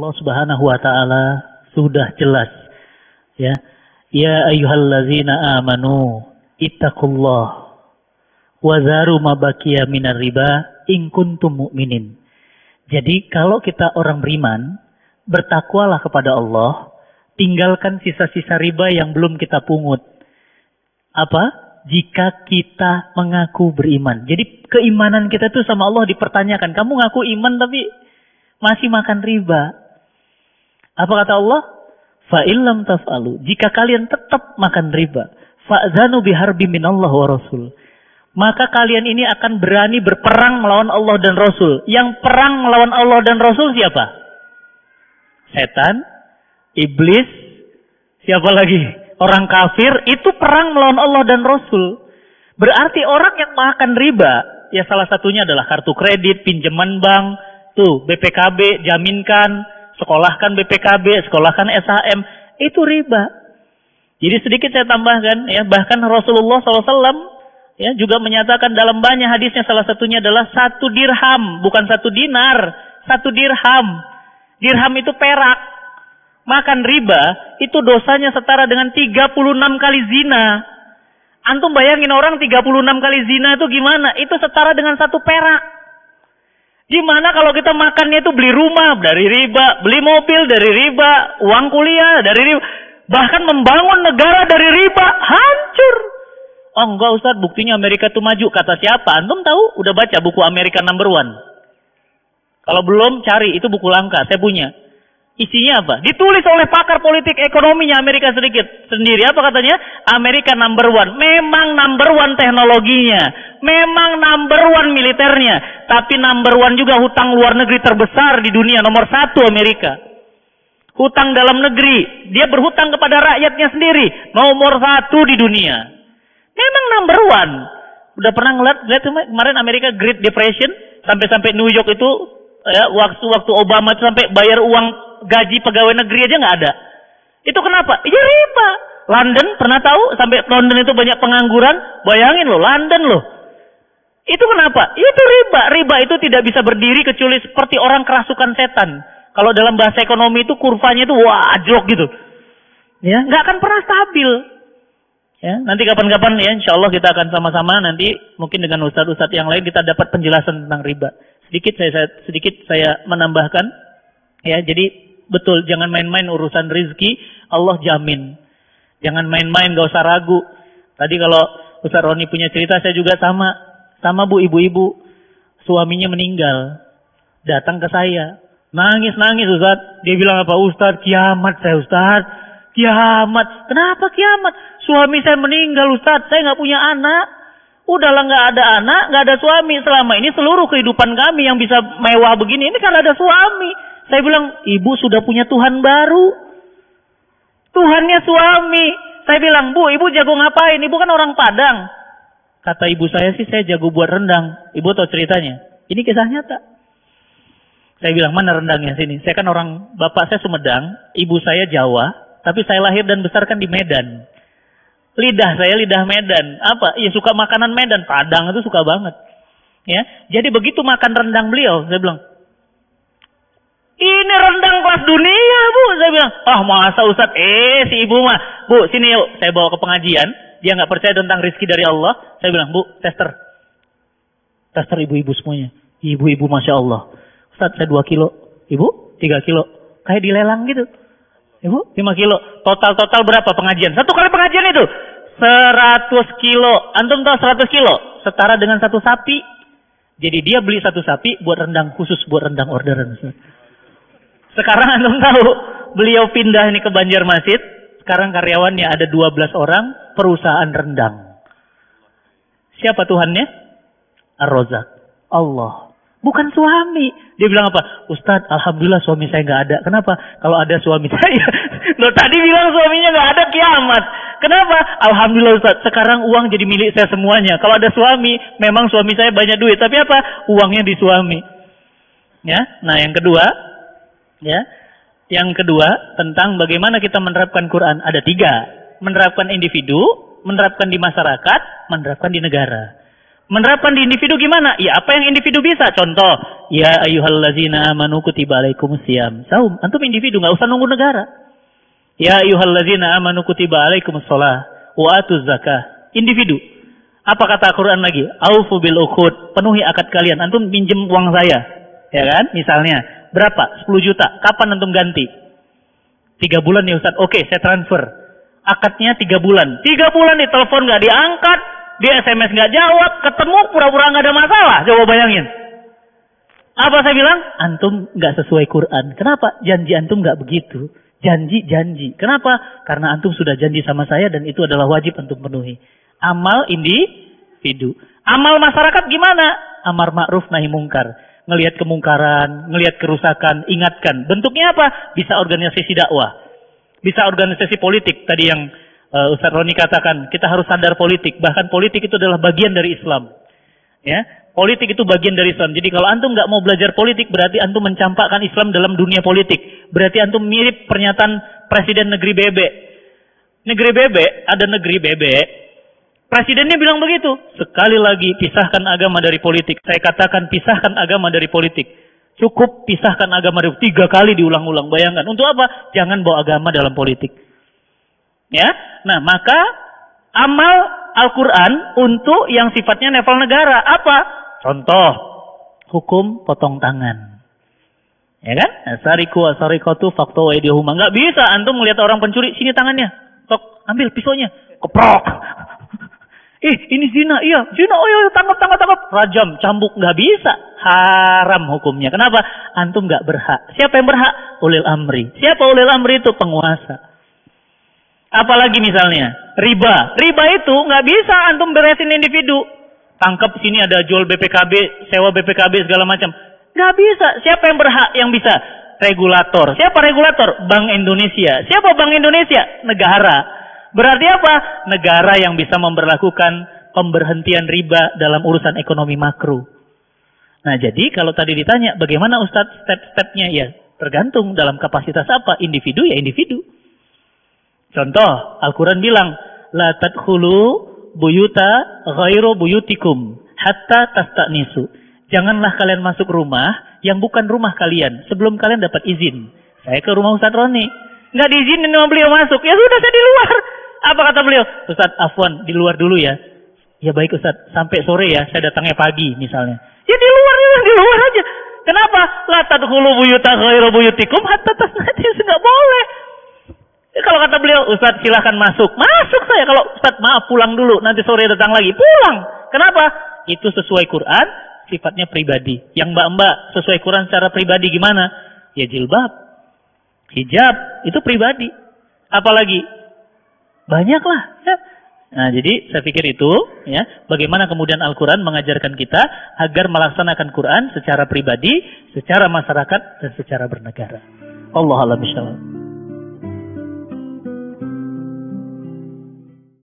Allah Subhanahu wa taala sudah jelas, ya. Ya ayyuhallazina amanu ittaqullah wa zaru ma baqiya minar riba in kuntum mu'minin. Jadi kalau kita orang beriman, bertakwalah kepada Allah, tinggalkan sisa-sisa riba yang belum kita pungut. Apa? Jika kita mengaku beriman. Jadi keimanan kita tuh sama Allah dipertanyakan. Kamu ngaku iman tapi masih makan riba. Apa kata Allah? Fa illam taf'alu. Jika kalian tetap makan riba, fa'zanu biharbi minallah wa rasul. Maka kalian ini akan berani berperang melawan Allah dan Rasul. Yang perang melawan Allah dan Rasul siapa? Setan, iblis, siapa lagi? Orang kafir. Itu perang melawan Allah dan Rasul. Berarti orang yang makan riba, ya salah satunya adalah kartu kredit, pinjaman bank, tuh BPKB, jaminkan, sekolahkan BPKB, sekolahkan SHM, itu riba. Jadi sedikit saya tambahkan, ya bahkan Rasulullah SAW ya juga menyatakan dalam banyak hadisnya, salah satunya adalah 1 dirham, bukan 1 dinar, 1 dirham. Dirham itu perak. Makan riba itu dosanya setara dengan 36 kali zina. Antum bayangin orang 36 kali zina itu gimana? Itu setara dengan 1 perak. Gimana kalau kita makannya itu beli rumah dari riba, beli mobil dari riba, uang kuliah dari riba, bahkan membangun negara dari riba, hancur. Oh enggak Ustaz, buktinya Amerika itu maju. Kata siapa? Antum tahu? Udah baca buku Amerika Number One? Kalau belum, cari. Itu buku langka, saya punya. Isinya apa? Ditulis oleh pakar politik ekonominya Amerika sendiri. Apa katanya? Amerika Number One. Memang Number One teknologinya. Memang Number One militernya. Tapi Number One juga hutang luar negeri terbesar di dunia. Nomor 1 Amerika. Hutang dalam negeri. Dia berhutang kepada rakyatnya sendiri. Nomor 1 di dunia. Memang Number One. Udah pernah lihat kemarin Amerika Great Depression. Sampai New York itu, ya, waktu Obama sampai bayar uang gaji pegawai negeri aja nggak ada. Itu kenapa? Ya riba. London pernah tahu sampai London itu banyak pengangguran? Bayangin loh, London loh. Itu kenapa? Itu riba. Riba itu tidak bisa berdiri kecuali seperti orang kerasukan setan. Kalau dalam bahasa ekonomi itu kurvanya itu wajrok gitu. Ya, nggak akan pernah stabil. Ya, nanti kapan-kapan ya insyaallah kita akan sama-sama nanti mungkin dengan ustadz-ustadz yang lain kita dapat penjelasan tentang riba. Sedikit saya menambahkan. Ya, jadi betul, jangan main-main urusan rizki, Allah jamin. Jangan main-main, gak usah ragu. Tadi kalau Ustaz Roni punya cerita, saya juga sama bu, ibu-ibu. Suaminya meninggal. Datang ke saya. Nangis Ustaz. Dia bilang apa? Ustaz, kiamat saya Ustaz. Kiamat. Kenapa kiamat? Suami saya meninggal Ustaz. Saya gak punya anak. Udahlah gak ada anak, gak ada suami. Selama ini seluruh kehidupan kami yang bisa mewah begini, ini kan ada suami. Saya bilang, ibu sudah punya Tuhan baru. Tuhannya suami. Saya bilang, bu, ibu jago ngapain? Ibu kan orang Padang. Kata ibu saya sih, saya jago buat rendang. Ibu tahu ceritanya? Ini kisah nyata. Saya bilang, mana rendangnya sini? Saya kan bapak saya Sumedang, ibu saya Jawa, tapi saya lahir dan besarkan di Medan. Lidah saya lidah Medan. Apa? Ya suka makanan Medan. Padang itu suka banget. Ya, jadi begitu makan rendang beliau, saya bilang, ini rendang kelas dunia, bu. Saya bilang, masa Ustaz? Si ibu mah. Bu, sini yuk. Saya bawa ke pengajian. Dia nggak percaya tentang rezeki dari Allah. Saya bilang, bu, tester. Tester ibu-ibu semuanya. Ibu-ibu Masya Allah. Ustaz, saya 2 kilo. Ibu, 3 kilo. Kayak dilelang gitu. Ibu, 5 kilo. Total berapa pengajian? 1 kali pengajian itu. 100 kilo. Antum tahu 100 kilo? Setara dengan 1 sapi. Jadi dia beli 1 sapi buat rendang khusus. Buat rendang orderan. Sekarang antum tahu, beliau pindah ini ke Banjarmasin. Sekarang karyawannya ada 12 orang, perusahaan rendang. Siapa Tuhannya? Ar-Razzaq. Allah. Bukan suami. Dia bilang apa? Ustaz, alhamdulillah suami saya nggak ada. Kenapa? Kalau ada suami saya. Loh, tadi bilang suaminya nggak ada, kiamat. Kenapa? Alhamdulillah Ustaz, sekarang uang jadi milik saya semuanya. Kalau ada suami, memang suami saya banyak duit. Tapi apa? Uangnya di suami. Ya. Nah, yang kedua. Ya, yang kedua tentang bagaimana kita menerapkan Quran ada 3, menerapkan individu, menerapkan di masyarakat, menerapkan di negara. Menerapkan di individu gimana? Ya apa yang individu bisa. Contoh, ya ayyuhallazina amanu kutiba alaikumusiyam. Saum, antum individu, nggak usah nunggu negara. Ya ayyuhallazina amanu kutiba alaikumussalah wa atuz zakah. Individu. Apa kata Al-Quran lagi? Aufu bil uqud, penuhi akad kalian. Antum pinjem uang saya, ya kan? Misalnya, berapa? 10 juta. Kapan antum ganti? 3 bulan ya Ustaz. Oke, saya transfer. Akadnya 3 bulan. 3 bulan di telepon nggak diangkat, di SMS nggak jawab, ketemu pura-pura nggak ada masalah. Coba bayangin. Apa saya bilang? Antum nggak sesuai Quran. Kenapa? Janji antum nggak begitu. Janji. Kenapa? Karena antum sudah janji sama saya dan itu adalah wajib antum penuhi. Amal individu. Amal masyarakat gimana? Amar ma'ruf nahi mungkar. Ngelihat kemungkaran, ngelihat kerusakan, ingatkan. Bentuknya apa? Bisa organisasi dakwah. Bisa organisasi politik. Tadi yang Ustaz Roni katakan, kita harus sadar politik. Bahkan politik itu adalah bagian dari Islam. Ya, politik itu bagian dari Islam. Jadi kalau antum nggak mau belajar politik, berarti antum mencampakkan Islam dalam dunia politik. Berarti antum mirip pernyataan Presiden negeri bebek. Negeri bebek, ada negeri bebek. Presidennya bilang begitu. Sekali lagi, pisahkan agama dari politik. Saya katakan, pisahkan agama dari politik. Cukup pisahkan agama dari 3 kali diulang-ulang. Bayangkan. Untuk apa? Jangan bawa agama dalam politik. Ya, nah maka amal Al-Quran untuk yang sifatnya level negara. Apa? Contoh, hukum potong tangan. Ya kan? Sariku asarikatu fakto waidihuma. Nggak bisa antum melihat orang pencuri, sini tangannya. Tok, ambil pisaunya. Keprok. Ini zina, iya. Zina, oh iya, tangkap. Rajam, cambuk. Nggak bisa. Haram hukumnya. Kenapa? Antum nggak berhak. Siapa yang berhak? Ulil amri. Siapa ulil amri itu? Penguasa. Apalagi misalnya riba. Riba itu nggak bisa antum beresin individu. Tangkap sini ada jual BPKB, sewa BPKB segala macam. Nggak bisa. Siapa yang berhak yang bisa? Regulator. Siapa regulator? Bank Indonesia. Siapa Bank Indonesia? Negara. Berarti apa? Negara yang bisa memberlakukan pemberhentian riba dalam urusan ekonomi makro. Nah jadi kalau tadi ditanya bagaimana Ustadz step-stepnya, ya tergantung dalam kapasitas apa. Individu ya individu. Contoh, Al-Quran bilang, la tadkhulu buyuta ghairu buyutikum hatta tasta'nisu. Janganlah kalian masuk rumah yang bukan rumah kalian sebelum kalian dapat izin. Saya ke rumah Ustaz Roni, nggak diizinin sama beliau masuk. Ya sudah, saya di luar. Apa kata beliau? Ustaz, afwan, di luar dulu ya. Ya baik Ustaz, sampai sore ya, saya datangnya pagi misalnya. Ya di luar aja. Kenapa? La tadkhulu buyuta ghairu buyutikum hatta tasta'nisu. Nggak boleh. Kalau kata beliau, Ustaz silahkan masuk. Masuk saya. Kalau Ustaz maaf pulang dulu. Nanti sore datang lagi. Pulang. Kenapa? Itu sesuai Quran. Sifatnya pribadi. Yang mbak-mbak sesuai Quran secara pribadi gimana? Ya jilbab. Hijab. Itu pribadi. Apalagi? Banyaklah. Ya. Nah jadi saya pikir itu. Ya, bagaimana kemudian Al-Quran mengajarkan kita agar melaksanakan Quran secara pribadi, secara masyarakat, dan secara bernegara. Allah a'lam bishawab.